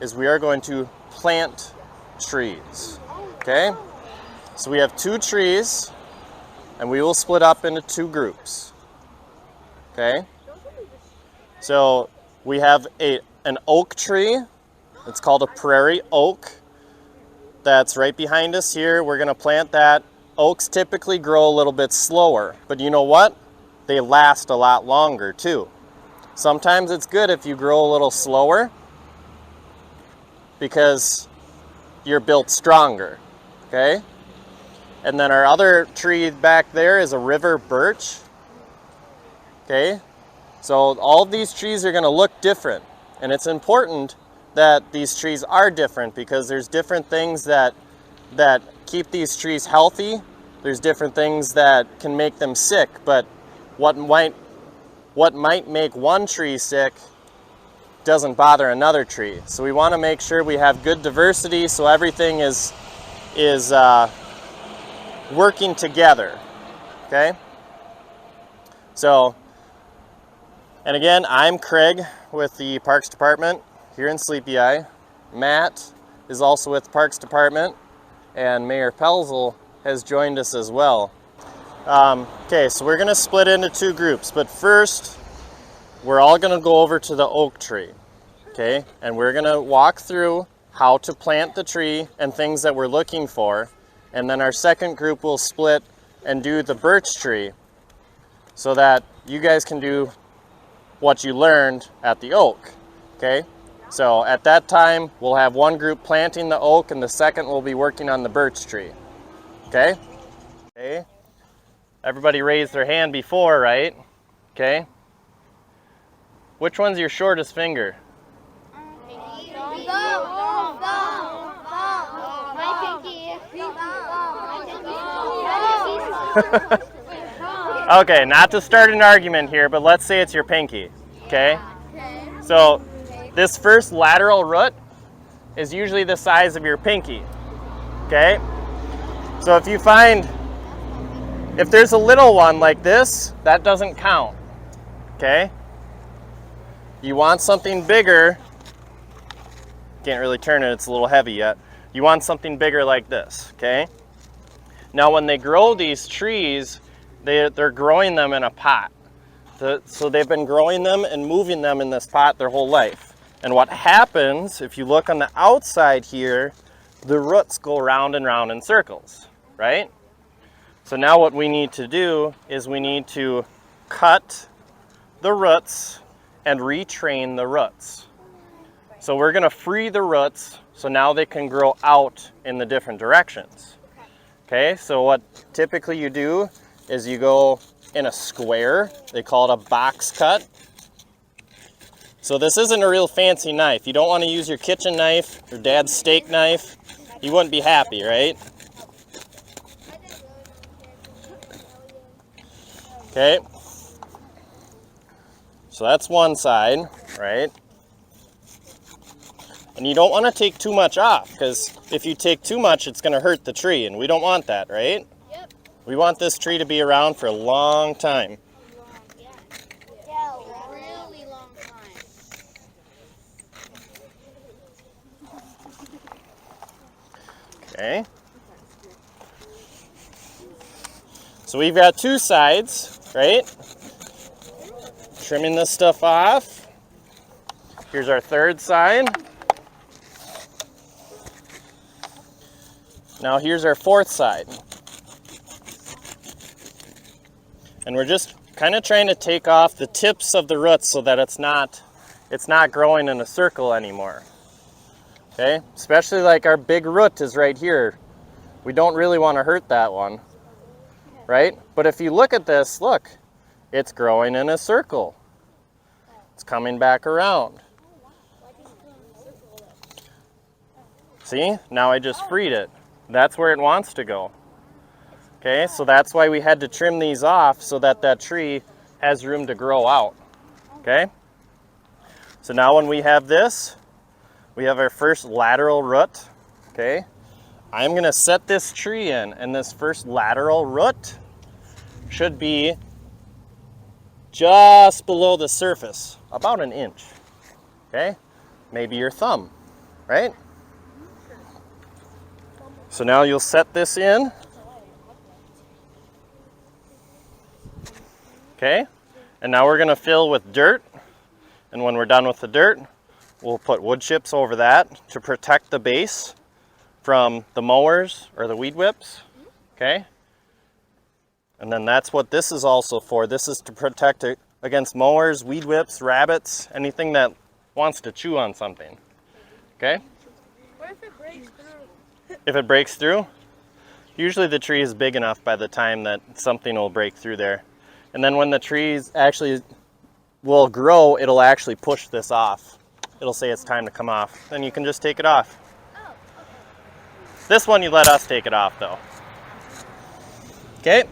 is we are going to plant trees, okay? So we have 2 trees, and we will split up into 2 groups, okay? So we have an oak tree. It's called a prairie oak. That's right behind us here. We're gonna plant that. Oaks typically grow a little bit slower, but you know what? They last a lot longer too. Sometimes it's good if you grow a little slower because you're built stronger, okay? And then our other tree back there is a river birch, okay? So all of these trees are gonna look different, and it's important that these trees are different because there's different things that keep these trees healthy. There's different things that can make them sick, but what might make one tree sick doesn't bother another tree. So we want to make sure we have good diversity so everything is working together, okay? So, and again, I'm Craig with the Parks Department here in Sleepy Eye. Matt is also with the Parks Department, and Mayor Pelzel has joined us as well. Okay, so we're gonna split into 2 groups, but first, we're all gonna go over to the oak tree, okay? And we're gonna walk through how to plant the tree and things that we're looking for. And then our second group will split and do the birch tree so that you guys can do what you learned at the oak, okay? So at that time, we'll have one group planting the oak and the second will be working on the birch tree, okay? Okay. Everybody raised their hand before, right? Okay. Which one's your shortest finger? Okay, not to start an argument here, but let's say it's your pinky, okay? So this first lateral root is usually the size of your pinky, okay? So if you find, if there's a little one like this, that doesn't count, okay? You want something bigger. Can't really turn it, it's a little heavy yet. You want something bigger like this, okay? Now when they grow these trees, they're growing them in a pot. So they've been growing them and moving them in this pot their whole life. And what happens, if you look on the outside here, the roots go round and round in circles, right? So now what we need to do is we need to cut the roots and retrain the roots. So we're gonna free the roots so now they can grow out in the different directions. Okay, so what typically you do is you go in a square. They call it a box cut. So this isn't a real fancy knife. You don't want to use your kitchen knife, your dad's steak knife. You wouldn't be happy, right? Okay. So that's one side, right? And you don't want to take too much off, because if you take too much, it's going to hurt the tree, and we don't want that, right? Yep. We want this tree to be around for a long time. Yeah, a really long time. Okay. So we've got 2 sides, right? Trimming this stuff off. Here's our third side. Now here's our fourth side. And we're just kind of trying to take off the tips of the roots so that it's not growing in a circle anymore. Okay? Especially like our big root is right here. We don't really want to hurt that one. Right? But if you look at this, look, it's growing in a circle. It's coming back around. See? Now I just freed it. That's where it wants to go. Okay, so that's why we had to trim these off so that that tree has room to grow out. Okay? So now when we have this, we have our first lateral root. Okay? I'm going to set this tree in, and this first lateral root should be just below the surface, about an inch. Okay? Maybe your thumb. right? So now you'll set this in. Okay, and now we're gonna fill with dirt. And when we're done with the dirt, we'll put wood chips over that to protect the base from the mowers or the weed whips, okay? And then that's what this is also for. This is to protect it against mowers, weed whips, rabbits, anything that wants to chew on something, okay? What if it breaks through? If it breaks through, usually the tree is big enough by the time that something will break through there. And then when the trees actually will grow, it'll actually push this off. It'll say it's time to come off. Then you can just take it off. Oh, okay. This one you let us take it off though. Okay?